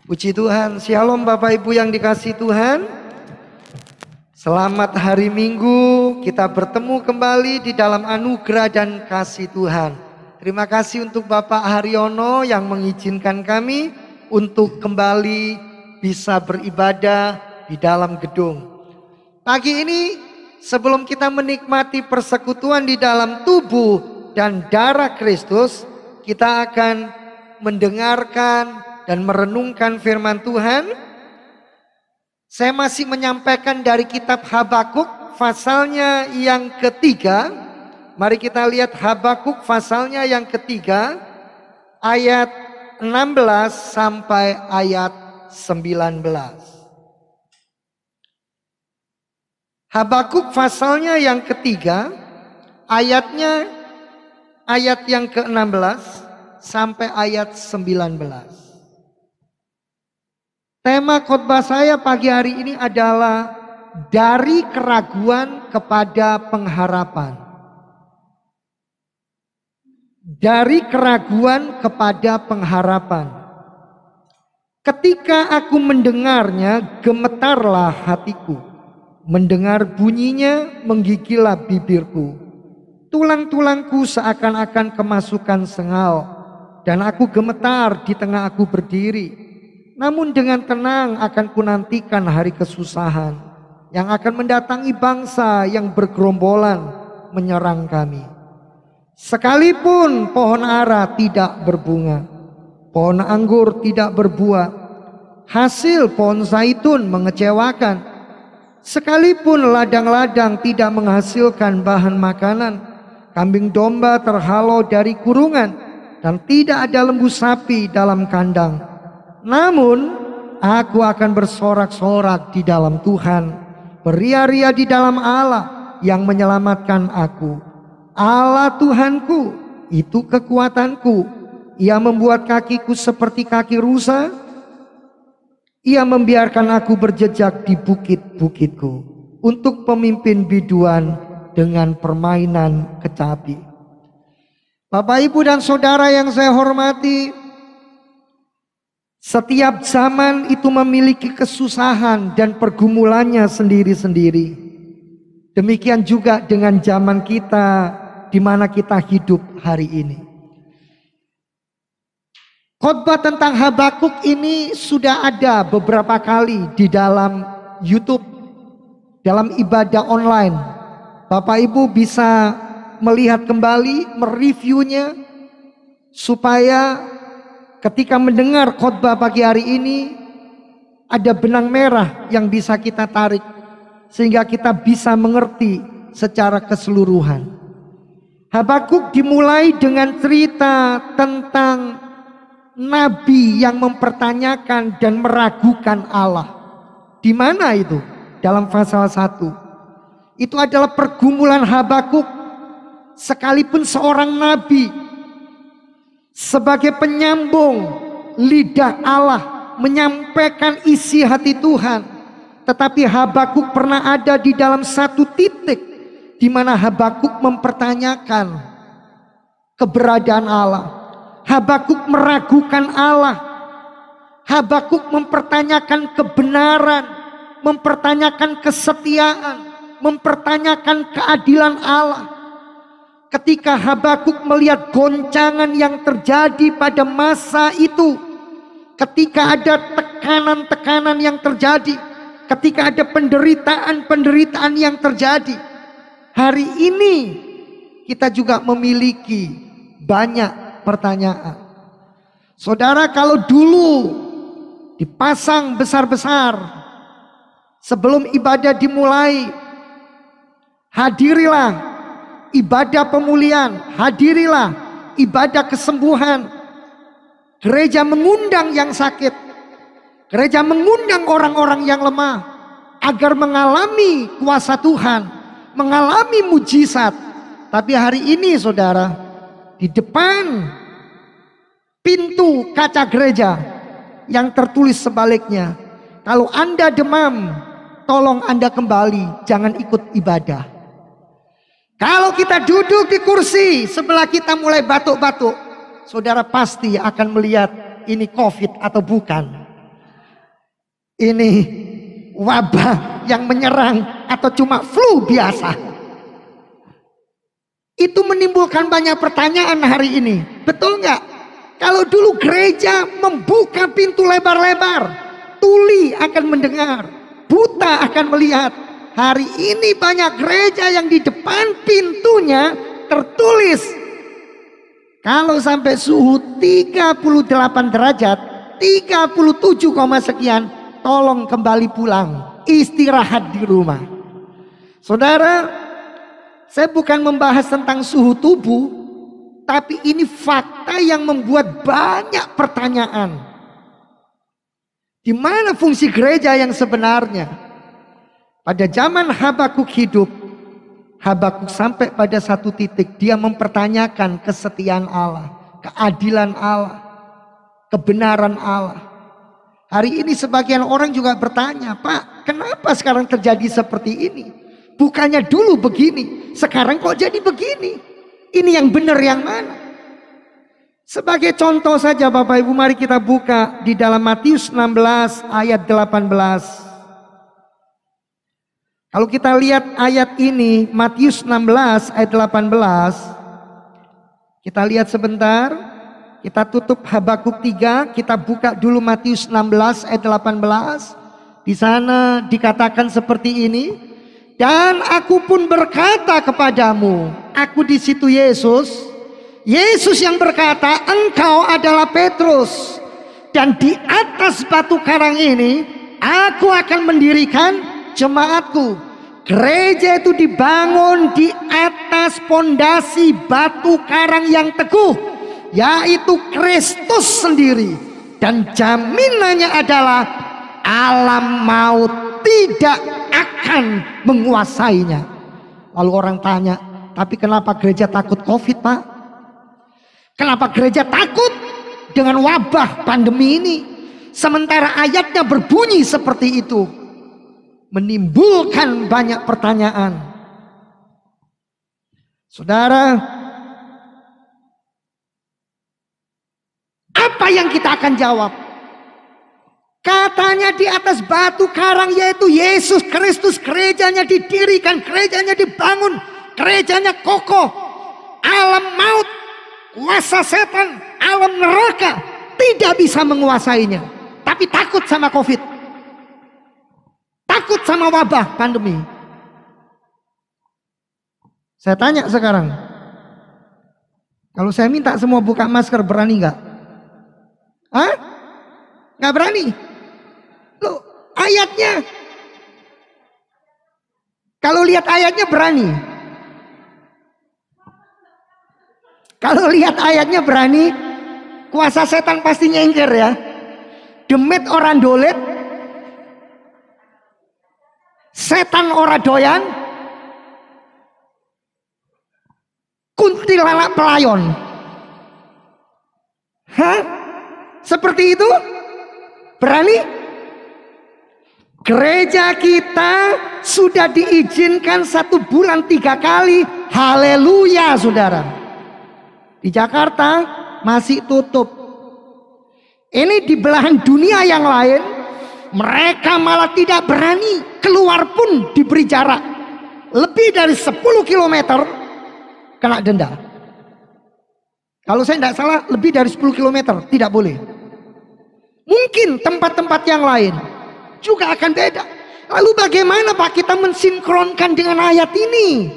Puji Tuhan, Shalom Bapak Ibu yang dikasihi Tuhan. Selamat hari Minggu, kita bertemu kembali di dalam anugerah dan kasih Tuhan. Terima kasih untuk Bapak Haryono yang mengizinkan kami untuk kembali bisa beribadah di dalam gedung. Pagi ini sebelum kita menikmati persekutuan di dalam tubuh dan darah Kristus, kita akan mendengarkan dan merenungkan firman Tuhan. Saya masih menyampaikan dari kitab Habakuk pasalnya yang ketiga. Mari kita lihat Habakuk pasalnya yang ketiga ayat 16 sampai ayat 19. Habakuk pasalnya yang ketiga ayatnya ayat yang ke-16 sampai ayat 19. Tema khotbah saya pagi hari ini adalah dari keraguan kepada pengharapan. Dari keraguan kepada pengharapan. Ketika aku mendengarnya, gemetarlah hatiku. Mendengar bunyinya, menggigillah bibirku. Tulang-tulangku seakan-akan kemasukan sengal. Dan aku gemetar di tengah aku berdiri. Namun dengan tenang akan kunantikan hari kesusahan yang akan mendatangi bangsa yang bergerombolan menyerang kami. Sekalipun pohon ara tidak berbunga, pohon anggur tidak berbuah, hasil pohon zaitun mengecewakan. Sekalipun ladang-ladang tidak menghasilkan bahan makanan, kambing domba terhalau dari kurungan, dan tidak ada lembu sapi dalam kandang. Namun aku akan bersorak-sorak di dalam Tuhan, beria-ria di dalam Allah yang menyelamatkan aku. Allah Tuhanku, itu kekuatanku. Ia membuat kakiku seperti kaki rusa. Ia membiarkan aku berjejak di bukit-bukitku untuk pemimpin biduan dengan permainan kecapi. Bapak, Ibu, dan Saudara yang saya hormati, setiap zaman itu memiliki kesusahan dan pergumulannya sendiri-sendiri. Demikian juga dengan zaman kita di mana kita hidup hari ini. Khotbah tentang Habakuk ini sudah ada beberapa kali di dalam YouTube, dalam ibadah online. Bapak Ibu bisa melihat kembali, mereviewnya, supaya ketika mendengar khotbah pagi hari ini ada benang merah yang bisa kita tarik sehingga kita bisa mengerti secara keseluruhan. Habakuk dimulai dengan cerita tentang nabi yang mempertanyakan dan meragukan Allah. Di mana itu? Dalam pasal 1. Itu adalah pergumulan Habakuk sekalipun seorang nabi, sebagai penyambung lidah Allah, menyampaikan isi hati Tuhan. Tetapi Habakuk pernah ada di dalam satu titik di mana Habakuk mempertanyakan keberadaan Allah. Habakuk meragukan Allah. Habakuk mempertanyakan kebenaran, mempertanyakan kesetiaan, mempertanyakan keadilan Allah. Ketika Habakuk melihat goncangan yang terjadi pada masa itu, ketika ada tekanan-tekanan yang terjadi, ketika ada penderitaan-penderitaan yang terjadi, hari ini kita juga memiliki banyak pertanyaan. Saudara, kalau dulu dipasang besar-besar sebelum ibadah dimulai, hadirilah ibadah pemulihan, hadirilah ibadah kesembuhan. Gereja mengundang yang sakit, gereja mengundang orang-orang yang lemah agar mengalami kuasa Tuhan, mengalami mujizat. Tapi hari ini saudara, di depan pintu kaca gereja yang tertulis sebaliknya, kalau Anda demam, tolong Anda kembali, jangan ikut ibadah. Kalau kita duduk di kursi sebelah kita mulai batuk-batuk, saudara pasti akan melihat ini COVID atau bukan. ini wabah yang menyerang atau cuma flu biasa? Itu menimbulkan banyak pertanyaan hari ini. Betul nggak? Kalau dulu gereja membuka pintu lebar-lebar, tuli akan mendengar, buta akan melihat. Hari ini banyak gereja yang di depan pintunya tertulis, kalau sampai suhu 38 derajat, 37, sekian, tolong kembali pulang, istirahat di rumah. Saudara, saya bukan membahas tentang suhu tubuh, tapi ini fakta yang membuat banyak pertanyaan. Di mana fungsi gereja yang sebenarnya? Pada zaman Habakuk hidup, Habakuk sampai pada satu titik dia mempertanyakan kesetiaan Allah, keadilan Allah, kebenaran Allah. Hari ini sebagian orang juga bertanya, Pak, kenapa sekarang terjadi seperti ini? Bukannya dulu begini, sekarang kok jadi begini? Ini yang benar yang mana? Sebagai contoh saja Bapak Ibu, mari kita buka di dalam Matius 16 ayat 18. Kalau kita lihat ayat ini, Matius 16 ayat 18, kita lihat sebentar, kita tutup Habakuk 3, kita buka dulu Matius 16 ayat 18. Di sana dikatakan seperti ini, dan aku pun berkata kepadamu, aku di situ Yesus yang berkata, engkau adalah Petrus, dan di atas batu karang ini aku akan mendirikan jemaatku. Gereja itu dibangun di atas pondasi batu karang yang teguh, yaitu Kristus sendiri. Dan jaminannya adalah alam maut tidak akan menguasainya. Lalu orang tanya, tapi kenapa gereja takut COVID, Pak? Kenapa gereja takut dengan wabah pandemi ini? Sementara ayatnya berbunyi seperti itu. Menimbulkan banyak pertanyaan. Saudara, apa yang kita akan jawab? Katanya di atas batu karang yaitu Yesus Kristus, gerejanya didirikan, gerejanya dibangun, gerejanya kokoh. Alam maut, kuasa setan, alam neraka tidak bisa menguasainya. Tapi takut sama COVID. Takut sama wabah pandemi. Saya tanya sekarang, kalau saya minta semua buka masker, berani nggak? Hah? Nggak berani? Loh, ayatnya. Kalau lihat ayatnya berani. Kalau lihat ayatnya berani, kuasa setan pasti nyengker ya. Demit orang dolet, setan ora doyan, kuntilanak pelayon. Hah? Seperti itu? Berani? Gereja kita sudah diizinkan 1 bulan 3 kali. Haleluya saudara. Di Jakarta masih tutup. Ini di belahan dunia yang lain, mereka malah tidak berani keluar pun diberi jarak. Lebih dari 10 km kena denda. Kalau saya tidak salah lebih dari 10 km tidak boleh. Mungkin tempat-tempat yang lain juga akan beda. Lalu bagaimana Pak kita mensinkronkan dengan ayat ini?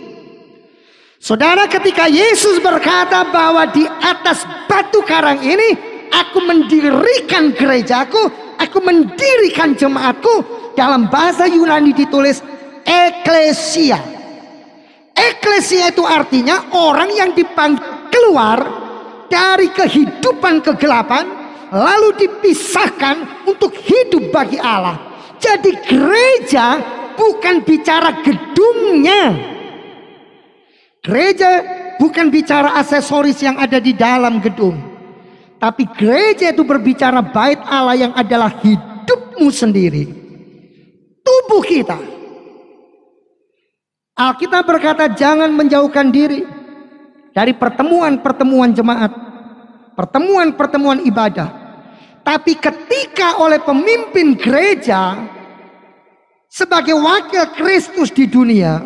Saudara, ketika Yesus berkata bahwa di atas batu karang ini aku mendirikan gerejaku, aku mendirikan jemaatku, dalam bahasa Yunani ditulis eklesia. Eklesia itu artinya orang yang dipanggil keluar dari kehidupan kegelapan, lalu dipisahkan untuk hidup bagi Allah. Jadi gereja bukan bicara gedungnya. Gereja bukan bicara aksesoris yang ada di dalam gedung. Tapi gereja itu berbicara bait Allah yang adalah hidupmu sendiri. Tubuh kita. Alkitab berkata jangan menjauhkan diri dari pertemuan-pertemuan jemaat, pertemuan-pertemuan ibadah. Tapi ketika oleh pemimpin gereja sebagai wakil Kristus di dunia,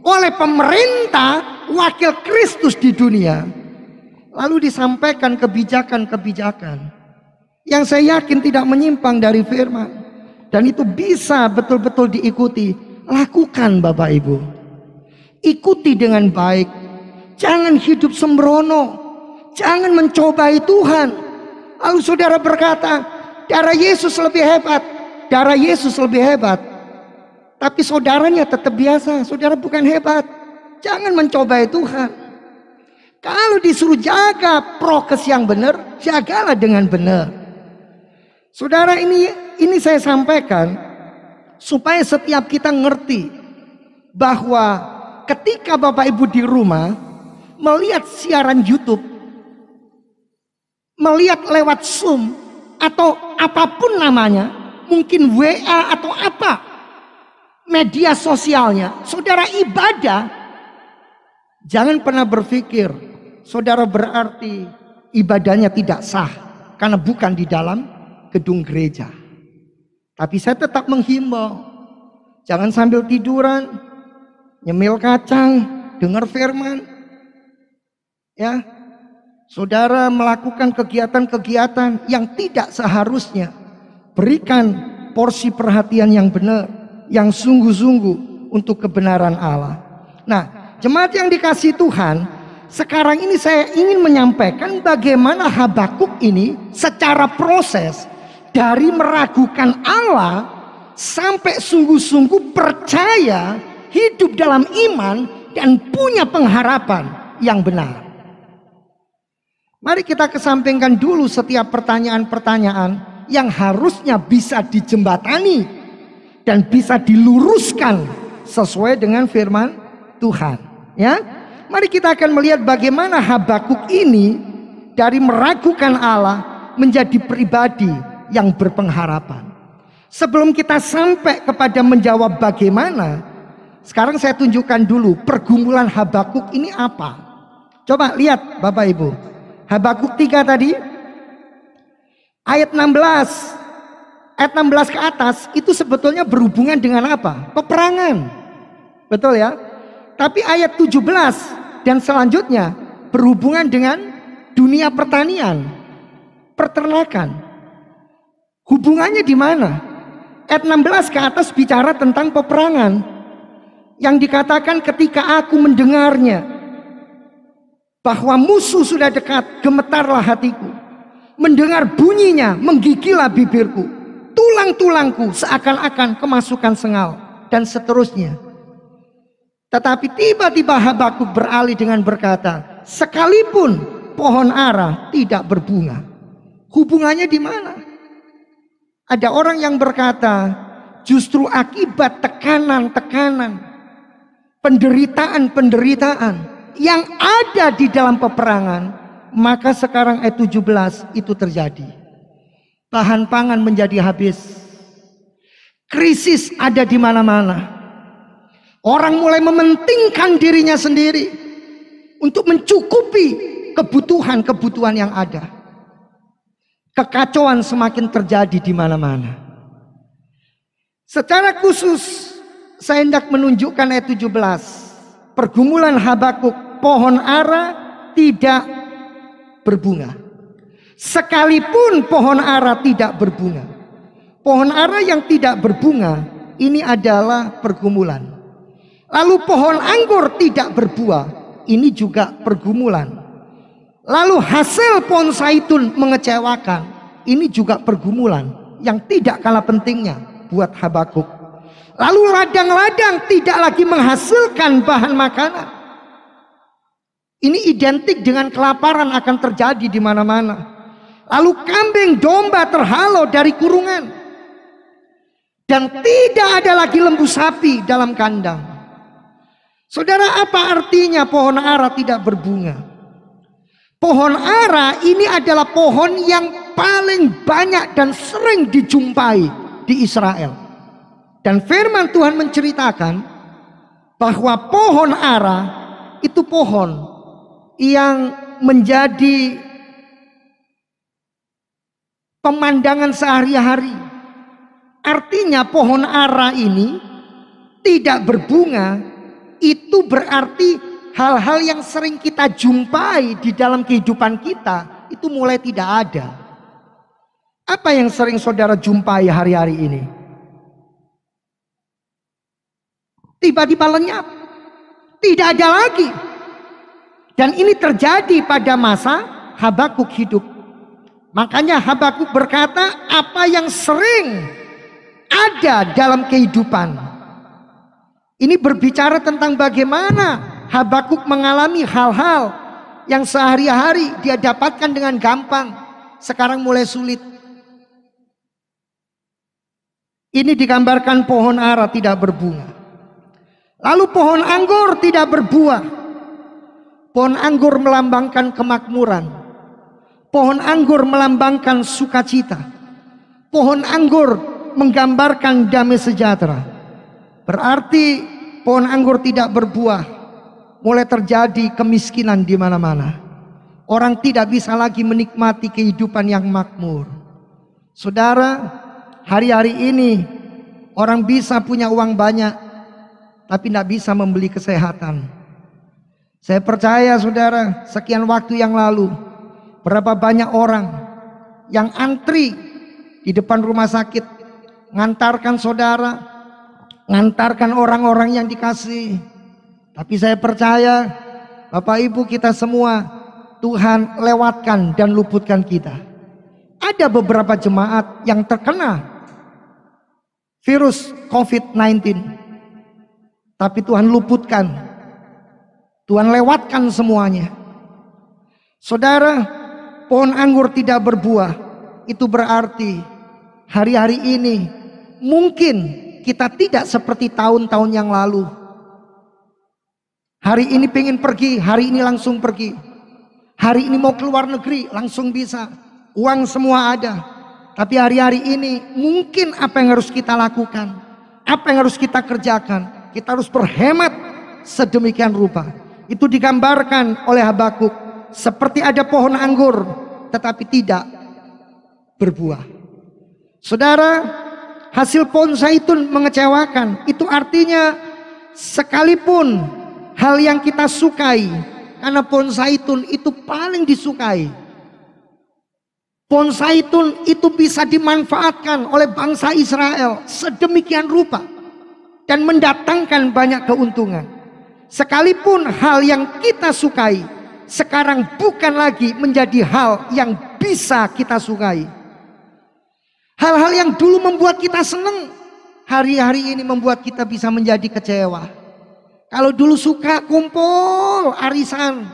oleh pemerintah wakil Kristus di dunia, lalu disampaikan kebijakan-kebijakan yang saya yakin tidak menyimpang dari firman, dan itu bisa betul-betul diikuti. Lakukan Bapak Ibu, ikuti dengan baik. Jangan hidup sembrono, jangan mencobai Tuhan. Lalu saudara berkata, darah Yesus lebih hebat, darah Yesus lebih hebat. Tapi saudaranya tetap biasa, saudara bukan hebat. Jangan mencobai Tuhan. Kalau disuruh jaga prokes yang benar, jagalah dengan benar. Saudara, ini saya sampaikan supaya setiap kita ngerti bahwa ketika Bapak Ibu di rumah melihat siaran YouTube, melihat lewat Zoom atau apapun namanya, mungkin WA atau apa media sosialnya, saudara ibadah, jangan pernah berpikir saudara berarti ibadahnya tidak sah karena bukan di dalam gedung gereja. Tapi saya tetap menghimbau, jangan sambil tiduran nyemil kacang dengar firman, ya. Saudara melakukan kegiatan-kegiatan yang tidak seharusnya. Berikan porsi perhatian yang benar, yang sungguh-sungguh untuk kebenaran Allah. Nah, jemaat yang dikasihi Tuhan, sekarang ini saya ingin menyampaikan bagaimana Habakuk ini secara proses dari meragukan Allah sampai sungguh-sungguh percaya, hidup dalam iman, dan punya pengharapan yang benar. Mari kita kesampingkan dulu setiap pertanyaan-pertanyaan yang harusnya bisa dijembatani dan bisa diluruskan sesuai dengan firman Tuhan. Ya, mari kita akan melihat bagaimana Habakuk ini dari meragukan Allah menjadi pribadi yang berpengharapan. Sebelum kita sampai kepada menjawab bagaimana, sekarang saya tunjukkan dulu pergumulan Habakuk ini apa. Coba lihat Bapak Ibu. Habakuk 3 tadi ayat 16 ke atas itu sebetulnya berhubungan dengan apa? Peperangan. Betul ya? Tapi ayat 17 dan selanjutnya berhubungan dengan dunia pertanian, peternakan. Hubungannya di mana? Ayat 16 ke atas bicara tentang peperangan yang dikatakan ketika aku mendengarnya bahwa musuh sudah dekat, gemetarlah hatiku. Mendengar bunyinya, menggigilah bibirku. Tulang-tulangku seakan-akan kemasukan sengal. Dan seterusnya. Tetapi tiba-tiba Habakuk beralih dengan berkata, sekalipun pohon ara tidak berbunga. Hubungannya di mana? Ada orang yang berkata, justru akibat tekanan-tekanan, penderitaan-penderitaan yang ada di dalam peperangan, maka sekarang ayat 17 itu terjadi. Bahan pangan menjadi habis. Krisis ada di mana-mana. Orang mulai mementingkan dirinya sendiri untuk mencukupi kebutuhan-kebutuhan yang ada. Kekacauan semakin terjadi di mana-mana. Secara khusus saya hendak menunjukkan ayat 17. Pergumulan Habakuk. Pohon ara tidak berbunga. Sekalipun pohon ara tidak berbunga. Pohon ara yang tidak berbunga ini adalah pergumulan. Lalu pohon anggur tidak berbuah, ini juga pergumulan. Lalu hasil pohon zaitun mengecewakan, ini juga pergumulan yang tidak kalah pentingnya buat Habakuk. Lalu ladang-ladang tidak lagi menghasilkan bahan makanan. Ini identik dengan kelaparan akan terjadi di mana-mana. Lalu kambing domba terhalau dari kurungan. Dan tidak ada lagi lembu sapi dalam kandang. Saudara, apa artinya pohon ara tidak berbunga? Pohon ara ini adalah pohon yang paling banyak dan sering dijumpai di Israel. Dan firman Tuhan menceritakan bahwa pohon ara itu pohon yang menjadi pemandangan sehari-hari. Artinya pohon ara ini tidak berbunga, itu berarti hal-hal yang sering kita jumpai di dalam kehidupan kita itu mulai tidak ada. Apa yang sering saudara jumpai hari-hari ini? Tiba-tiba lenyap, tidak ada lagi. Dan ini terjadi pada masa Habakuk hidup. Makanya Habakuk berkata, apa yang sering ada dalam kehidupan. Ini berbicara tentang bagaimana Habakuk mengalami hal-hal yang sehari-hari dia dapatkan dengan gampang, sekarang mulai sulit. Ini digambarkan pohon ara tidak berbunga. Lalu pohon anggur tidak berbuah. Pohon anggur melambangkan kemakmuran. Pohon anggur melambangkan sukacita. Pohon anggur menggambarkan damai sejahtera. Berarti pohon anggur tidak berbuah. Mulai terjadi kemiskinan di mana-mana. Orang tidak bisa lagi menikmati kehidupan yang makmur. Saudara, hari-hari ini orang bisa punya uang banyak, tapi tidak bisa membeli kesehatan. Saya percaya saudara, sekian waktu yang lalu, berapa banyak orang yang antri di depan rumah sakit, ngantarkan saudara, ngantarkan orang-orang yang dikasih. Tapi saya percaya, Bapak Ibu kita semua, Tuhan lewatkan dan luputkan kita. Ada beberapa jemaat yang terkena virus COVID-19, tapi Tuhan luputkan, Tuhan lewatkan semuanya. Saudara, pohon anggur tidak berbuah, itu berarti hari-hari ini mungkin kita tidak seperti tahun-tahun yang lalu. Hari ini pengen pergi, hari ini langsung pergi. Hari ini mau keluar negeri, langsung bisa. Uang semua ada. Tapi hari-hari ini mungkin apa yang harus kita lakukan, apa yang harus kita kerjakan, kita harus berhemat sedemikian rupa. Itu digambarkan oleh Habakuk seperti ada pohon anggur tetapi tidak berbuah. Saudara, hasil pohon zaitun mengecewakan. Itu artinya sekalipun hal yang kita sukai, karena pohon zaitun itu paling disukai. Pohon zaitun itu bisa dimanfaatkan oleh bangsa Israel sedemikian rupa dan mendatangkan banyak keuntungan. Sekalipun hal yang kita sukai sekarang bukan lagi menjadi hal yang bisa kita sukai. Hal-hal yang dulu membuat kita senang, hari-hari ini membuat kita bisa menjadi kecewa. Kalau dulu suka kumpul arisan,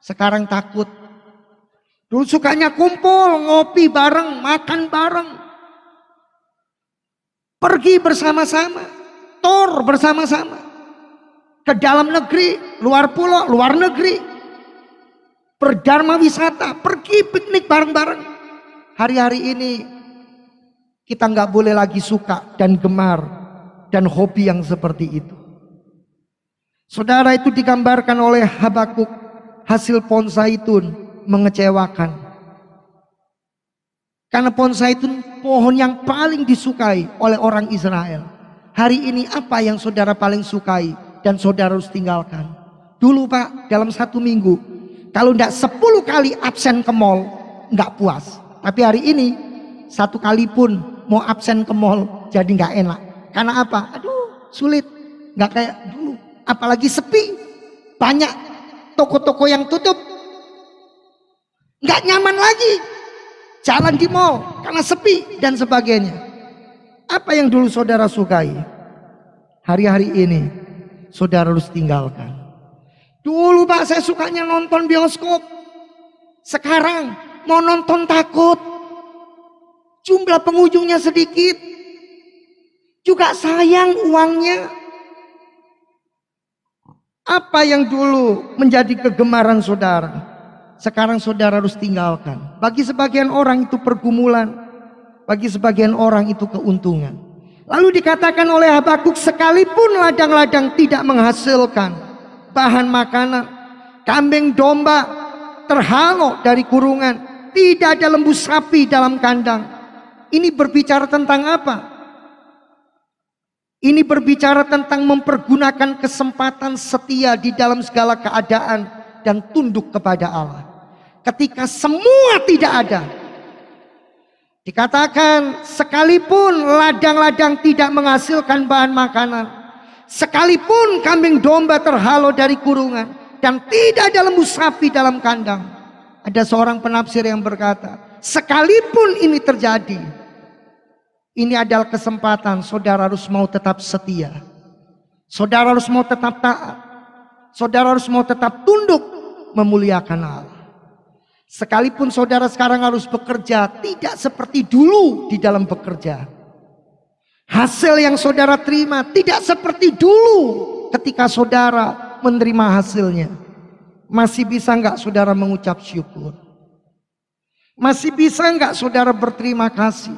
sekarang takut. Dulu sukanya kumpul, ngopi bareng, makan bareng, pergi bersama-sama, tur bersama-sama, ke dalam negeri, luar pulau, luar negeri, berdharma wisata, pergi piknik bareng-bareng. Hari-hari ini kita nggak boleh lagi suka dan gemar dan hobi yang seperti itu. Saudara, itu digambarkan oleh Habakuk, hasil pohon zaitun mengecewakan. Karena pohon zaitun pohon yang paling disukai oleh orang Israel. Hari ini apa yang saudara paling sukai dan saudara harus tinggalkan? Dulu Pak, dalam satu minggu, kalau tidak 10 kali absen ke mall, nggak puas. Tapi hari ini, 1 kali pun mau absen ke mall, jadi nggak enak. Karena apa? Aduh, sulit. Nggak kayak dulu. Apalagi sepi, banyak toko-toko yang tutup, nggak nyaman lagi jalan di mall karena sepi dan sebagainya. Apa yang dulu saudara sukai, hari-hari ini saudara harus tinggalkan. Dulu Pak, saya sukanya nonton bioskop, sekarang mau nonton takut, jumlah pengunjungnya sedikit, juga sayang uangnya. Apa yang dulu menjadi kegemaran saudara, sekarang saudara harus tinggalkan. Bagi sebagian orang itu pergumulan, bagi sebagian orang itu keuntungan. Lalu dikatakan oleh Habakuk, sekalipun ladang-ladang tidak menghasilkan bahan makanan, kambing domba terhalau dari kurungan, tidak ada lembu sapi dalam kandang. Ini berbicara tentang apa? Ini berbicara tentang mempergunakan kesempatan setia di dalam segala keadaan dan tunduk kepada Allah. Ketika semua tidak ada, dikatakan sekalipun ladang-ladang tidak menghasilkan bahan makanan, sekalipun kambing domba terhalau dari kurungan, dan tidak ada lembu sapi dalam kandang. Ada seorang penafsir yang berkata, sekalipun ini terjadi, ini adalah kesempatan saudara harus mau tetap setia. Saudara harus mau tetap taat. Saudara harus mau tetap tunduk memuliakan Allah. Sekalipun saudara sekarang harus bekerja tidak seperti dulu di dalam bekerja. Hasil yang saudara terima tidak seperti dulu ketika saudara menerima hasilnya. Masih bisa enggak saudara mengucap syukur? Masih bisa enggak saudara berterima kasih?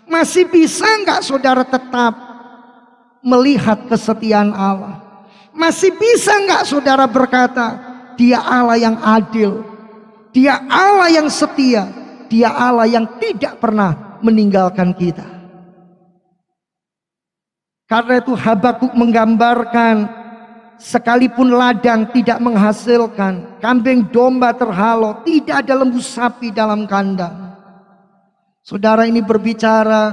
Masih bisa enggak saudara tetap melihat kesetiaan Allah? Masih bisa enggak saudara berkata, Dia Allah yang adil, Dia Allah yang setia, Dia Allah yang tidak pernah meninggalkan kita. Karena itu Habakuk menggambarkan, sekalipun ladang tidak menghasilkan, kambing domba terhalau, tidak ada lembu sapi dalam kandang. Saudara, ini berbicara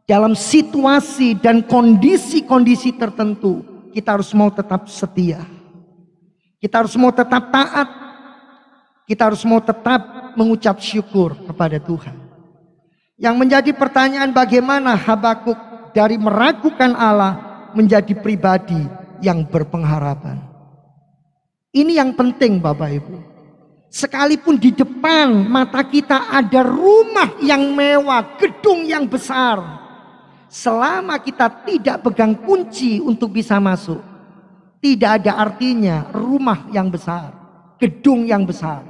dalam situasi dan kondisi-kondisi tertentu. Kita harus mau tetap setia. Kita harus mau tetap taat. Kita harus mau tetap mengucap syukur kepada Tuhan. Yang menjadi pertanyaan, bagaimana Habakuk dari meragukan Allah menjadi pribadi yang berpengharapan. Ini yang penting Bapak Ibu. Sekalipun di depan mata kita ada rumah yang mewah, gedung yang besar, selama kita tidak pegang kunci untuk bisa masuk, tidak ada artinya rumah yang besar, gedung yang besar.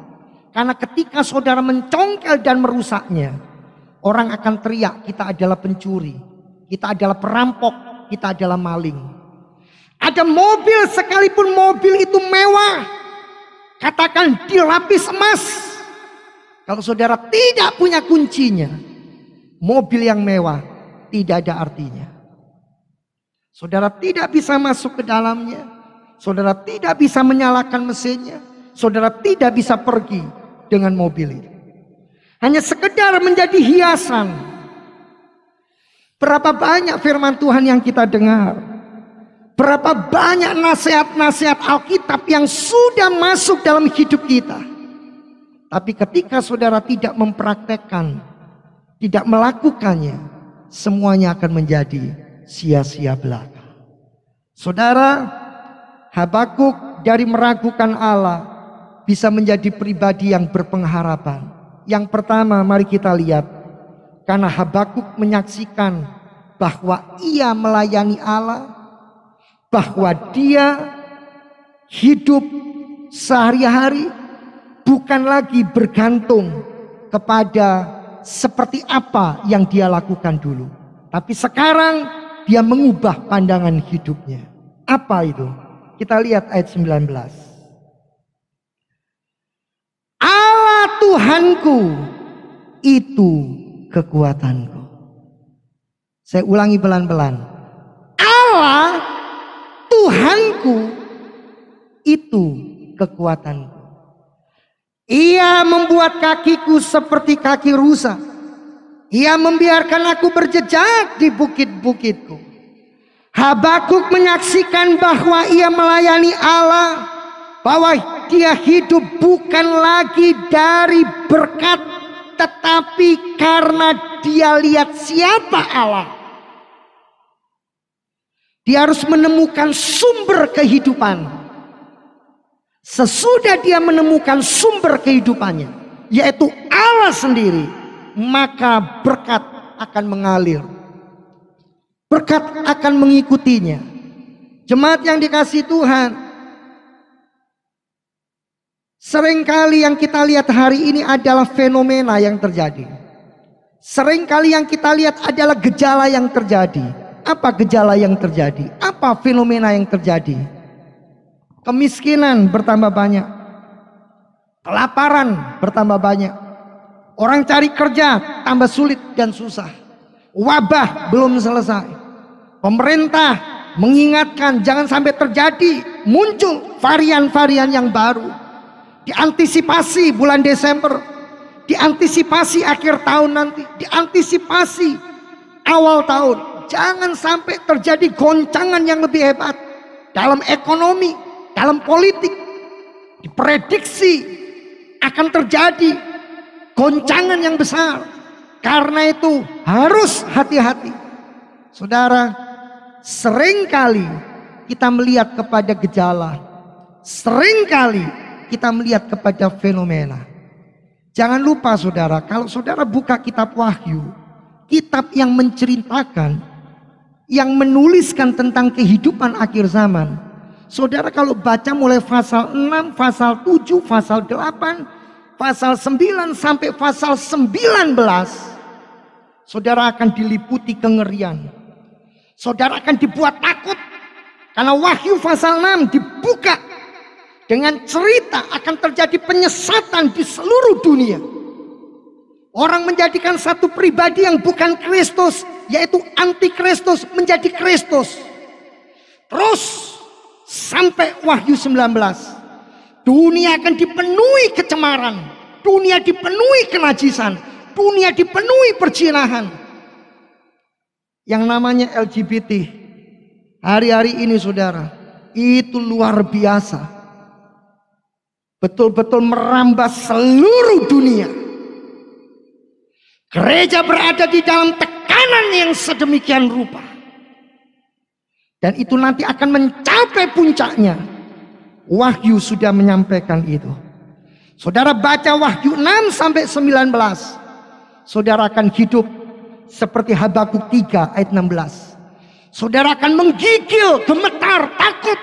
Karena ketika saudara mencongkel dan merusaknya, orang akan teriak, kita adalah pencuri, kita adalah perampok, kita adalah maling. Ada mobil, sekalipun mobil itu mewah, katakan dilapis emas, kalau saudara tidak punya kuncinya, mobil yang mewah tidak ada artinya. Saudara tidak bisa masuk ke dalamnya, saudara tidak bisa menyalakan mesinnya, saudara tidak bisa pergi dengan mobil itu. Hanya sekedar menjadi hiasan. Berapa banyak firman Tuhan yang kita dengar, berapa banyak nasihat-nasihat Alkitab yang sudah masuk dalam hidup kita. Tapi ketika saudara tidak mempraktekkan, tidak melakukannya, semuanya akan menjadi sia-sia belaka. Saudara, Habakuk dari meragukan Allah bisa menjadi pribadi yang berpengharapan. Yang pertama, mari kita lihat, karena Habakuk menyaksikan bahwa ia melayani Allah, bahwa dia hidup sehari-hari bukan lagi bergantung kepada seperti apa yang dia lakukan dulu. Tapi sekarang dia mengubah pandangan hidupnya. Apa itu? Kita lihat ayat 19. Allah Tuhanku itu kekuatanku. Saya ulangi pelan-pelan. Allah Tuhanku itu kekuatanku. Ia membuat kakiku seperti kaki rusa. Ia membiarkan aku berjejak di bukit-bukitku. Habakuk menyaksikan bahwa ia melayani Allah, bahwa dia hidup bukan lagi dari berkat, tetapi karena dia lihat siapa Allah. Dia harus menemukan sumber kehidupan. Sesudah dia menemukan sumber kehidupannya, yaitu Allah sendiri, maka berkat akan mengalir. Berkat akan mengikutinya. Jemaat yang dikasihi Tuhan, seringkali yang kita lihat hari ini adalah fenomena yang terjadi. Seringkali yang kita lihat adalah gejala yang terjadi. Apa gejala yang terjadi? Apa fenomena yang terjadi? Kemiskinan bertambah banyak. Kelaparan bertambah banyak. Orang cari kerja tambah sulit dan susah. Wabah belum selesai. Pemerintah mengingatkan jangan sampai terjadi muncul varian-varian yang baru. Diantisipasi bulan Desember, diantisipasi akhir tahun nanti, diantisipasi awal tahun. Jangan sampai terjadi goncangan yang lebih hebat dalam ekonomi, dalam politik. Diprediksi akan terjadi goncangan yang besar. Karena itu harus hati-hati. Saudara, seringkali kita melihat kepada gejala, seringkali kita melihat kepada fenomena. Jangan lupa saudara, kalau saudara buka kitab Wahyu, kitab yang menceritakan, yang menuliskan tentang kehidupan akhir zaman. Saudara kalau baca mulai pasal 6, pasal 7, pasal 8, pasal 9 sampai pasal 19, saudara akan diliputi kengerian. Saudara akan dibuat takut. Karena Wahyu pasal 6 dibuka dengan cerita akan terjadi penyesatan di seluruh dunia. Orang menjadikan satu pribadi yang bukan Kristus, yaitu anti-Kristus, menjadi Kristus. Terus sampai Wahyu 19, dunia akan dipenuhi kecemaran, dunia dipenuhi kenajisan, dunia dipenuhi perzinahan. Yang namanya LGBT hari-hari ini saudara, itu luar biasa. Betul-betul merambah seluruh dunia. Gereja berada di dalam tekanan yang sedemikian rupa. Dan itu nanti akan mencapai puncaknya. Wahyu sudah menyampaikan itu. Saudara baca Wahyu 6 sampai 19. Saudara akan hidup seperti Habakuk 3 ayat 16. Saudara akan menggigil, gemetar, takut.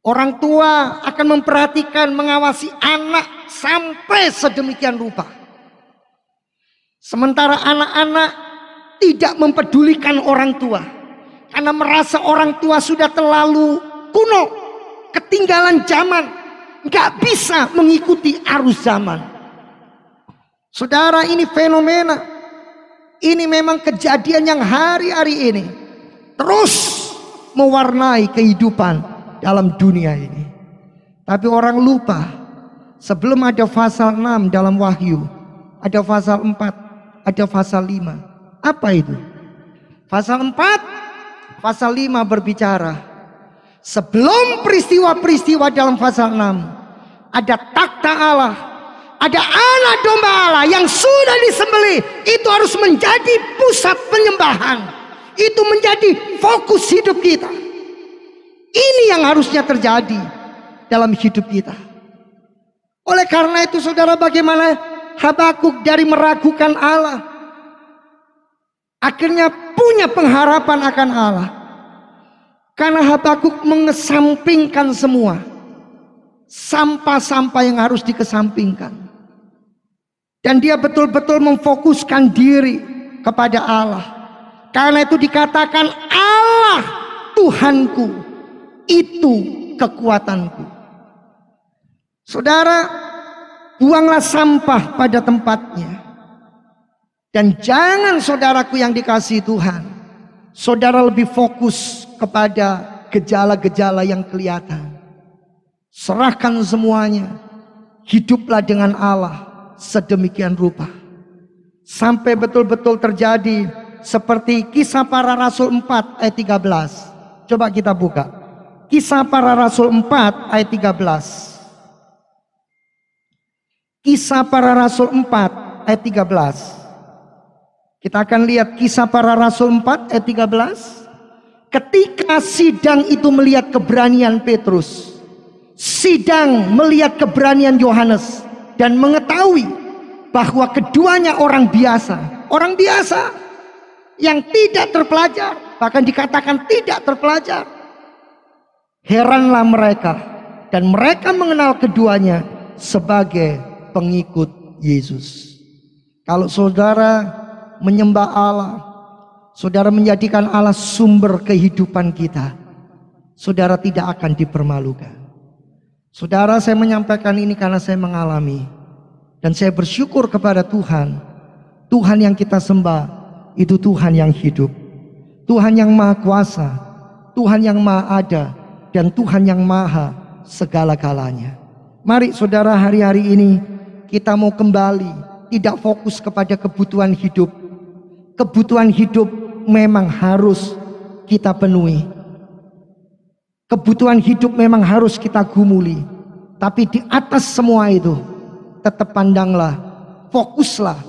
Orang tua akan memperhatikan, mengawasi anak sampai sedemikian rupa. Sementara anak-anak tidak mempedulikan orang tua. Karena merasa orang tua sudah terlalu kuno, ketinggalan zaman, gak bisa mengikuti arus zaman. Saudara, ini fenomena. Ini memang kejadian yang hari-hari ini terus mewarnai kehidupan dalam dunia ini. Tapi orang lupa, sebelum ada pasal 6 dalam Wahyu, ada pasal 4, ada pasal 5. Apa itu? Pasal 4, pasal 5 berbicara sebelum peristiwa-peristiwa dalam pasal 6, ada takhta Allah, ada anak domba Allah yang sudah disembelih. Itu harus menjadi pusat penyembahan. Itu menjadi fokus hidup kita. Ini yang harusnya terjadi dalam hidup kita. Oleh karena itu saudara, bagaimana Habakuk dari meragukan Allah, akhirnya punya pengharapan akan Allah. Karena Habakuk mengesampingkan semua sampah-sampah yang harus dikesampingkan. Dan dia betul-betul memfokuskan diri kepada Allah. Karena itu dikatakan Allah Tuhanku, itu kekuatanku. Saudara, buanglah sampah pada tempatnya. Dan jangan saudaraku yang dikasihi Tuhan, saudara lebih fokus kepada gejala-gejala yang kelihatan. Serahkan semuanya. Hiduplah dengan Allah sedemikian rupa. Sampai betul-betul terjadi seperti Kisah Para Rasul 4 ayat 13. Coba kita buka. Kisah Para Rasul 4 ayat 13. Kisah Para Rasul 4 ayat 13. Kita akan lihat Kisah Para Rasul 4 ayat 13. Ketika sidang itu melihat keberanian Petrus, sidang melihat keberanian Yohanes, dan mengetahui bahwa keduanya orang biasa yang tidak terpelajar, bahkan dikatakan tidak terpelajar. Heranlah mereka, dan mereka mengenal keduanya sebagai pengikut Yesus. Kalau saudara menyembah Allah, saudara menjadikan Allah sumber kehidupan kita, saudara tidak akan dipermalukan. Saudara, saya menyampaikan ini karena saya mengalami. Dan saya bersyukur kepada Tuhan. Tuhan yang kita sembah itu Tuhan yang hidup. Tuhan yang maha kuasa. Tuhan yang maha ada. Dan Tuhan yang maha segala-galanya. Mari saudara, hari-hari ini kita mau kembali. Tidak fokus kepada kebutuhan hidup. Kebutuhan hidup memang harus kita penuhi. Kebutuhan hidup memang harus kita gumuli. Tapi di atas semua itu, tetap pandanglah, fokuslah,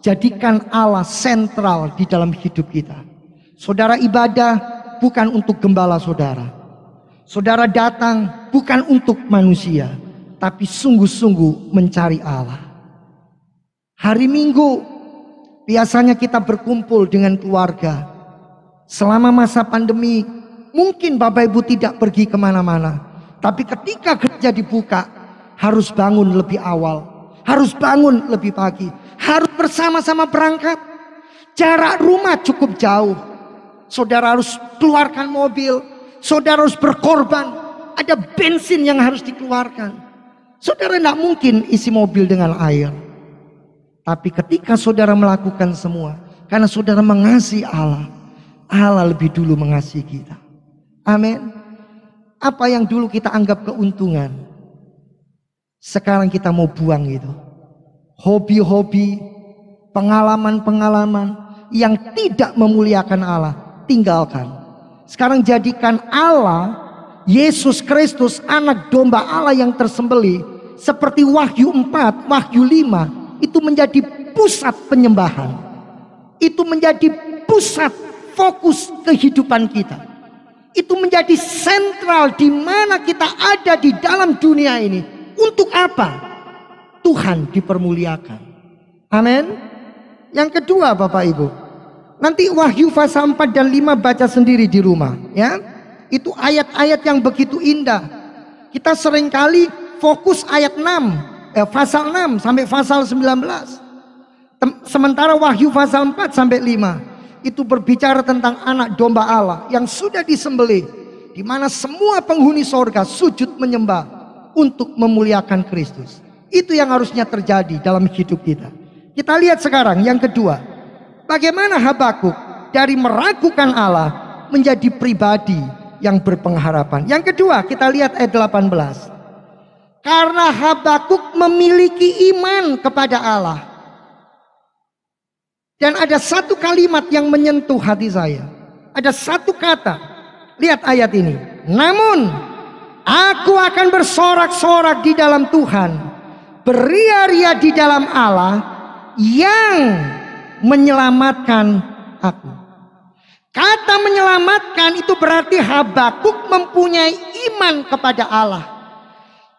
jadikan Allah sentral di dalam hidup kita. Saudara, ibadah bukan untuk gembala saudara. Saudara datang bukan untuk manusia, tapi sungguh-sungguh mencari Allah. Hari Minggu biasanya kita berkumpul dengan keluarga. Selama masa pandemi, mungkin Bapak Ibu tidak pergi kemana-mana. Tapi ketika gereja dibuka, harus bangun lebih awal. Harus bangun lebih pagi. Harus bersama-sama berangkat. Jarak rumah cukup jauh. Saudara harus keluarkan mobil. Saudara harus berkorban. Ada bensin yang harus dikeluarkan. Saudara tidak mungkin isi mobil dengan air. Tapi ketika saudara melakukan semua, karena saudara mengasihi Allah, Allah lebih dulu mengasihi kita. Amin. Apa yang dulu kita anggap keuntungan, sekarang kita mau buang itu. Hobi-hobi, pengalaman-pengalaman yang tidak memuliakan Allah, tinggalkan. Sekarang jadikan Allah, Yesus Kristus, anak domba Allah yang tersembelih, seperti Wahyu 4, Wahyu 5, itu menjadi pusat penyembahan. Itu menjadi pusat fokus kehidupan kita. Itu menjadi sentral di mana kita ada di dalam dunia ini. Untuk apa? Tuhan dipermuliakan. Amin. Yang kedua Bapak Ibu, nanti Wahyu pasal 4 dan 5 baca sendiri di rumah ya. Itu ayat-ayat yang begitu indah. Kita seringkali fokus ayat 6, pasal 6 sampai pasal 19. Sementara Wahyu pasal 4 sampai 5 itu berbicara tentang anak domba Allah yang sudah disembelih, di mana semua penghuni sorga sujud menyembah untuk memuliakan Kristus. Itu yang harusnya terjadi dalam hidup kita. Kita lihat sekarang yang kedua, bagaimana Habakuk dari meragukan Allah menjadi pribadi yang berpengharapan. Yang kedua kita lihat ayat 18. Karena Habakuk memiliki iman kepada Allah. Dan ada satu kalimat yang menyentuh hati saya. Ada satu kata. Lihat ayat ini. Namun aku akan bersorak-sorak di dalam Tuhan, beria-ria di dalam Allah yang menyelamatkan aku. Kata menyelamatkan itu berarti Habakuk mempunyai iman kepada Allah.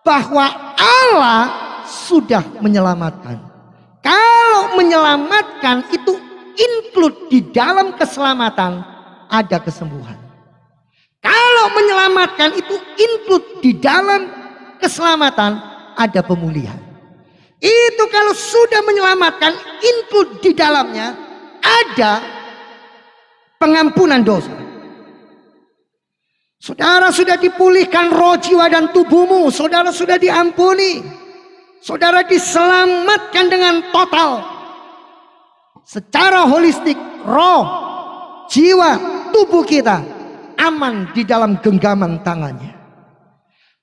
Bahwa Allah sudah menyelamatkan. Kalau menyelamatkan itu include di dalam keselamatan ada kesembuhan. Kalau menyelamatkan itu include di dalam keselamatan ada pemulihan. Itu kalau sudah menyelamatkan include di dalamnya ada pengampunan dosa. Saudara sudah dipulihkan roh, jiwa dan tubuhmu. Saudara sudah diampuni. Saudara diselamatkan dengan total. Secara holistik, roh, jiwa, tubuh kita aman di dalam genggaman tangannya.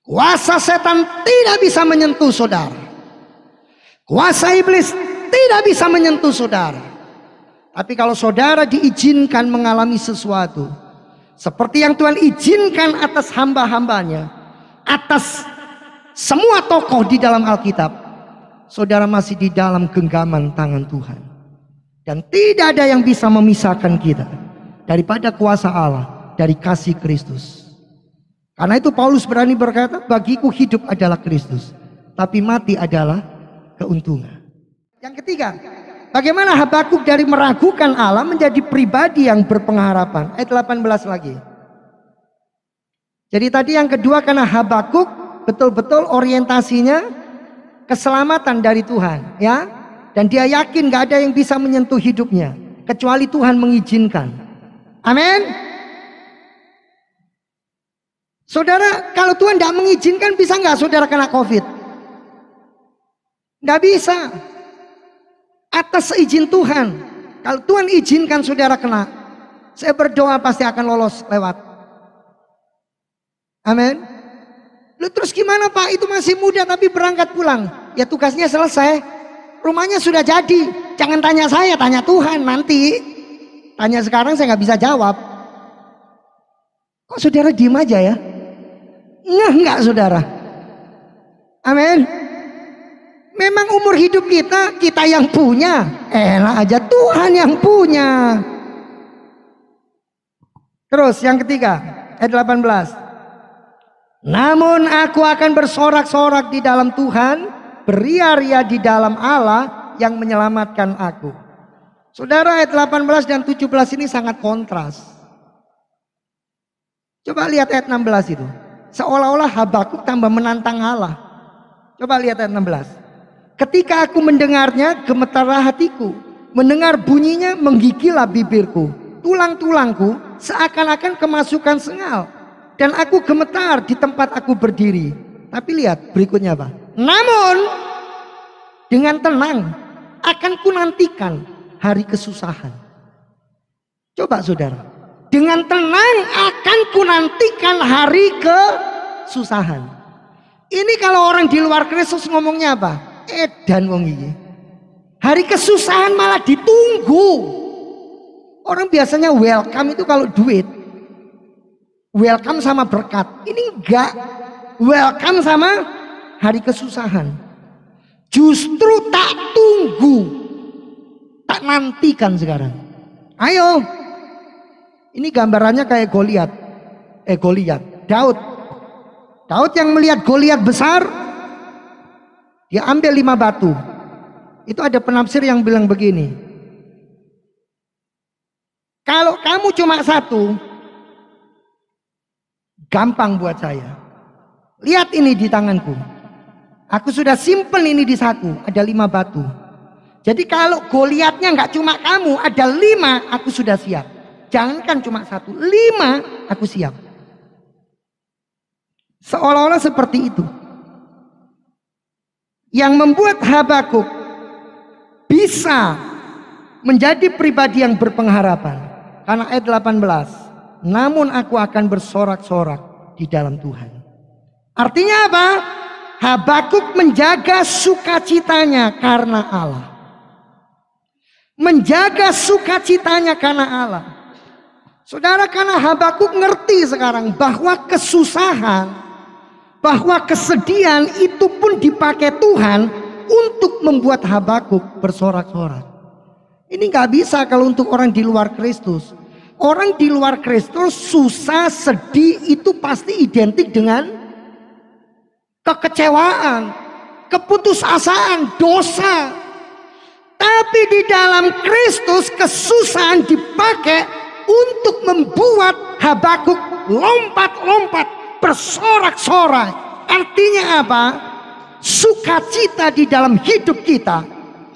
Kuasa setan tidak bisa menyentuh saudara. Kuasa iblis tidak bisa menyentuh saudara. Tapi kalau saudara diizinkan mengalami sesuatu, seperti yang Tuhan izinkan atas hamba-hambanya, atas semua tokoh di dalam Alkitab, saudara masih di dalam genggaman tangan Tuhan. Dan tidak ada yang bisa memisahkan kita daripada kuasa Allah, dari kasih Kristus. Karena itu Paulus berani berkata, bagiku hidup adalah Kristus, tapi mati adalah keuntungan. Yang ketiga, bagaimana Habakuk dari meragukan Allah menjadi pribadi yang berpengharapan. Ayat 18 lagi. Jadi tadi yang kedua, karena Habakuk betul-betul orientasinya keselamatan dari Tuhan, ya. Dan dia yakin gak ada yang bisa menyentuh hidupnya kecuali Tuhan mengizinkan. Amin. Saudara, kalau Tuhan tidak mengizinkan, bisa nggak saudara kena COVID? Nggak bisa. Atas seizin Tuhan. Kalau Tuhan izinkan saudara kena, saya berdoa pasti akan lolos lewat. Amin. Lu terus gimana Pak? Itu masih muda tapi berangkat pulang. Ya tugasnya selesai. Rumahnya sudah jadi. Jangan tanya saya, tanya Tuhan nanti. Tanya sekarang saya nggak bisa jawab. Kok saudara diem aja ya? Enggak saudara. Amin. Memang umur hidup kita yang punya. Enak aja, Tuhan yang punya. Terus yang ketiga, ayat 18. Namun aku akan bersorak-sorak di dalam Tuhan, beria-ria di dalam Allah yang menyelamatkan aku. Saudara, ayat 18 dan 17 ini sangat kontras. Coba lihat ayat 16 itu. Seolah-olah Habakuk tambah menantang Allah. Coba lihat ayat 16. Ketika aku mendengarnya, gemetarlah hatiku. Mendengar bunyinya, menggigillah bibirku. Tulang-tulangku seakan-akan kemasukan sengal. Dan aku gemetar di tempat aku berdiri. Tapi lihat berikutnya apa? Namun dengan tenang akan kunantikan hari kesusahan. Coba saudara. Dengan tenang akan kunantikan hari kesusahan. Ini kalau orang di luar Kristus ngomongnya apa? Edan wong iki. Hari kesusahan malah ditunggu. Orang biasanya welcome itu kalau duit. Welcome sama berkat. Ini enggak. Welcome sama hari kesusahan. Justru tak tunggu. Tak nantikan sekarang. Ayo. Ini gambarannya kayak Goliat. Daud yang melihat Goliat besar, dia ambil 5 batu. Itu ada penafsir yang bilang begini. Kalau kamu cuma 1, gampang buat saya. Lihat ini di tanganku. Aku sudah simpen ini di saku. Ada 5 batu. Jadi kalau Goliatnya nggak cuma kamu, ada 5, aku sudah siap. Jangankan cuma 1, 5 aku siap. Seolah-olah seperti itu. Yang membuat Habakuk bisa menjadi pribadi yang berpengharapan. Karena ayat 18. Namun aku akan bersorak-sorak di dalam Tuhan. Artinya apa? Habakuk menjaga sukacitanya karena Allah. Menjaga sukacitanya karena Allah. Saudara, karena Habakuk ngerti sekarang bahwa kesusahan, bahwa kesedihan itu pun dipakai Tuhan untuk membuat Habakuk bersorak-sorak. Ini gak bisa kalau untuk orang di luar Kristus. Orang di luar Kristus susah, sedih itu pasti identik dengan kekecewaan, keputusasaan, dosa. Tapi di dalam Kristus kesusahan dipakai untuk membuat Habakuk lompat-lompat, bersorak-sorak. Artinya apa? Sukacita di dalam hidup kita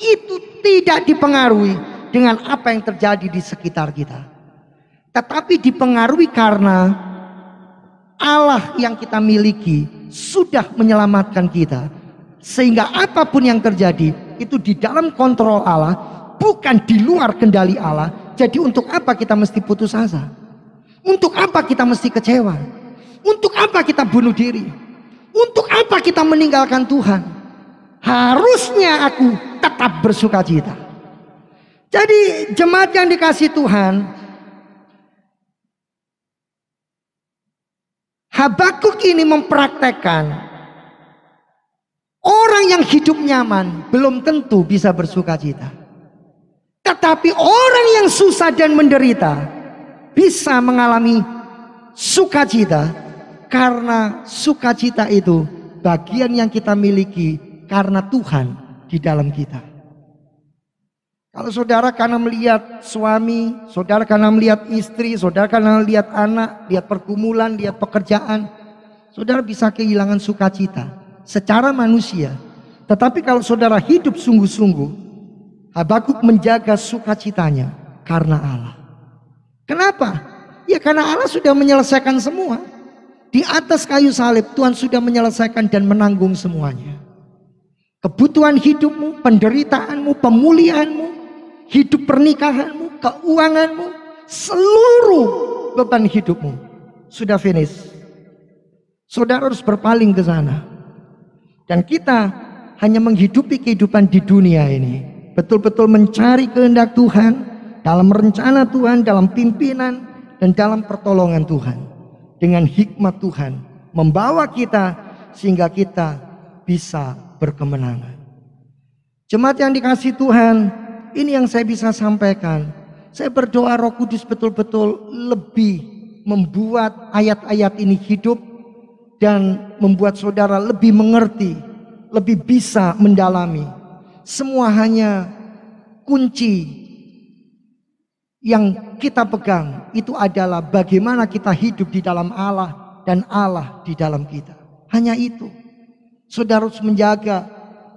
itu tidak dipengaruhi dengan apa yang terjadi di sekitar kita, tetapi dipengaruhi karena Allah yang kita miliki sudah menyelamatkan kita. Sehingga apapun yang terjadi itu di dalam kontrol Allah, bukan di luar kendali Allah. Jadi untuk apa kita mesti putus asa? Untuk apa kita mesti kecewa? Untuk apa kita bunuh diri? Untuk apa kita meninggalkan Tuhan? Harusnya aku tetap bersukacita. Jadi jemaat yang dikasih Tuhan, Habakuk ini mempraktekkan orang yang hidup nyaman belum tentu bisa bersukacita. Tetapi orang yang susah dan menderita bisa mengalami sukacita, karena sukacita itu bagian yang kita miliki karena Tuhan di dalam kita. Kalau saudara karena melihat suami, saudara karena melihat istri, saudara karena melihat anak, lihat pergumulan, lihat pekerjaan, saudara bisa kehilangan sukacita secara manusia. Tetapi kalau saudara hidup sungguh-sungguh, Habakuk menjaga sukacitanya karena Allah. Kenapa? Ya karena Allah sudah menyelesaikan semua. Di atas kayu salib Tuhan sudah menyelesaikan dan menanggung semuanya. Kebutuhan hidupmu, penderitaanmu, pemulihanmu, hidup pernikahanmu, keuanganmu, seluruh beban hidupmu sudah finish. Saudara harus berpaling ke sana. Dan kita hanya menghidupi kehidupan di dunia ini, betul-betul mencari kehendak Tuhan, dalam rencana Tuhan, dalam pimpinan, dan dalam pertolongan Tuhan. Dengan hikmat Tuhan membawa kita sehingga kita bisa berkemenangan. Jemaat yang dikasihi Tuhan, ini yang saya bisa sampaikan. Saya berdoa Roh Kudus betul-betul lebih membuat ayat-ayat ini hidup dan membuat saudara lebih mengerti, lebih bisa mendalami. Semua hanya kunci yang kita pegang itu adalah bagaimana kita hidup di dalam Allah dan Allah di dalam kita. Hanya itu. Saudara harus menjaga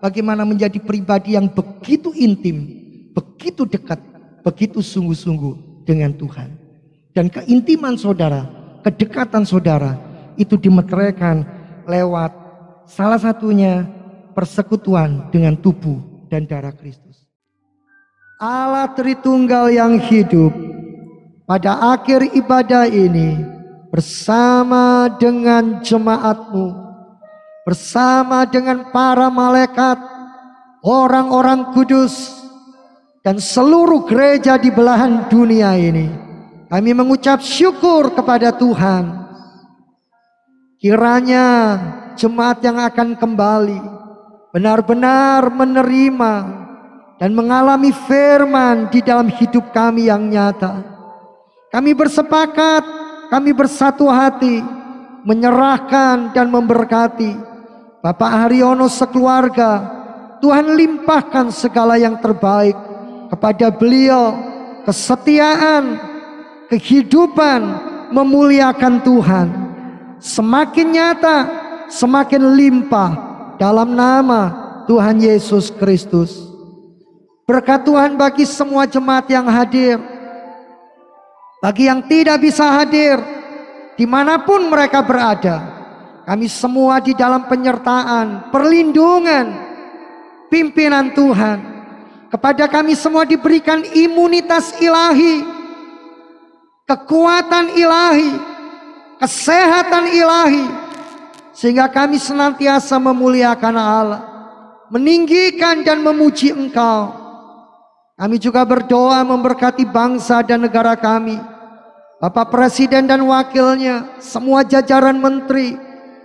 bagaimana menjadi pribadi yang begitu intim, begitu dekat, begitu sungguh-sungguh dengan Tuhan. Dan keintiman saudara, kedekatan saudara itu dimeteraikan lewat salah satunya persekutuan dengan tubuh dan darah Kristus. Allah Tritunggal yang hidup pada akhir ibadah ini bersama dengan jemaatmu, bersama dengan para malaikat, orang-orang kudus, dan seluruh gereja di belahan dunia ini. Kami mengucap syukur kepada Tuhan. Kiranya jemaat yang akan kembali benar-benar menerima dan mengalami firman di dalam hidup kami yang nyata. Kami bersepakat, kami bersatu hati menyerahkan dan memberkati Bapak Haryono sekeluarga. Tuhan limpahkan segala yang terbaik kepada beliau, kesetiaan, kehidupan, memuliakan Tuhan. Semakin nyata, semakin limpah dalam nama Tuhan Yesus Kristus. Berkat Tuhan bagi semua jemaat yang hadir, bagi yang tidak bisa hadir, dimanapun mereka berada. Kami semua di dalam penyertaan, perlindungan, pimpinan Tuhan. Kepada kami semua diberikan imunitas ilahi, kekuatan ilahi, kesehatan ilahi, sehingga kami senantiasa memuliakan Allah, meninggikan dan memuji Engkau. Kami juga berdoa memberkati bangsa dan negara kami, Bapak Presiden dan wakilnya, semua jajaran menteri,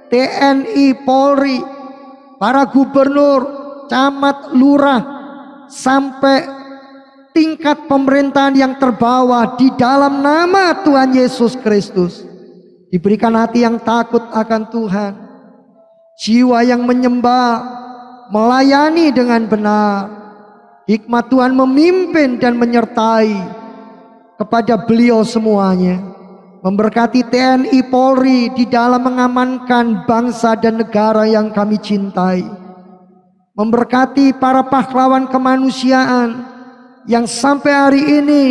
TNI, Polri, para gubernur, camat, lurah, sampai tingkat pemerintahan yang terbawah di dalam nama Tuhan Yesus Kristus. Diberikan hati yang takut akan Tuhan, jiwa yang menyembah, melayani dengan benar. Hikmat Tuhan memimpin dan menyertai kepada beliau semuanya. Memberkati TNI Polri di dalam mengamankan bangsa dan negara yang kami cintai. Memberkati para pahlawan kemanusiaan yang sampai hari ini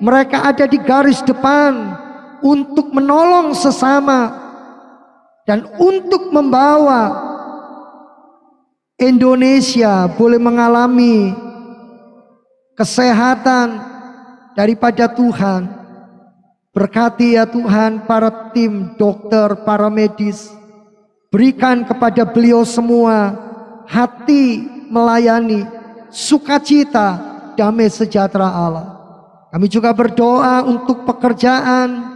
mereka ada di garis depan untuk menolong sesama dan untuk membawa Indonesia boleh mengalami kesehatan daripada Tuhan. Berkati ya Tuhan para tim dokter, para medis. Berikan kepada beliau semua hati melayani, sukacita, damai sejahtera Allah. Kami juga berdoa untuk pekerjaan,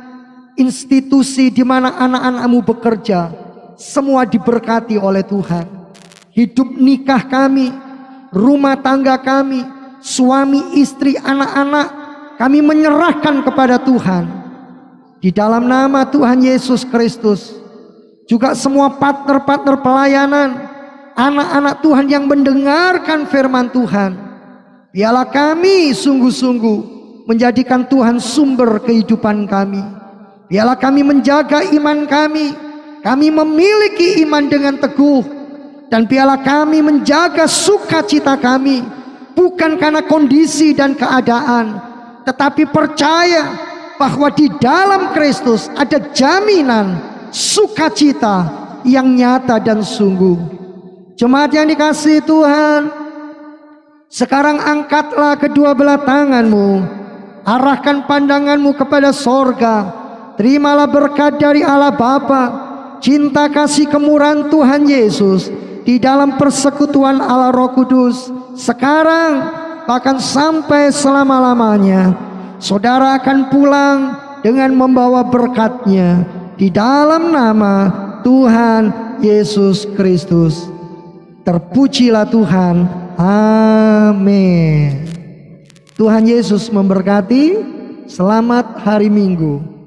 institusi di mana anak-anak-Mu bekerja, semua diberkati oleh Tuhan. Hidup nikah kami, rumah tangga kami, suami, istri, anak-anak, kami menyerahkan kepada Tuhan. Di dalam nama Tuhan Yesus Kristus. Juga semua partner-partner pelayanan, anak-anak Tuhan yang mendengarkan firman Tuhan, biarlah kami sungguh-sungguh menjadikan Tuhan sumber kehidupan kami. Biarlah kami menjaga iman kami, kami memiliki iman dengan teguh, dan biarlah kami menjaga sukacita kami, bukan karena kondisi dan keadaan, tetapi percaya bahwa di dalam Kristus ada jaminan sukacita yang nyata dan sungguh. Jemaat yang dikasihi Tuhan, sekarang angkatlah kedua belah tanganmu, arahkan pandanganmu kepada sorga. Terimalah berkat dari Allah Bapa, cinta kasih kemurahan Tuhan Yesus, di dalam persekutuan Allah Roh Kudus, sekarang bahkan sampai selama-lamanya. Saudara akan pulang dengan membawa berkat-Nya di dalam nama Tuhan Yesus Kristus. Terpujilah Tuhan. Amin. Tuhan Yesus memberkati. Selamat hari Minggu.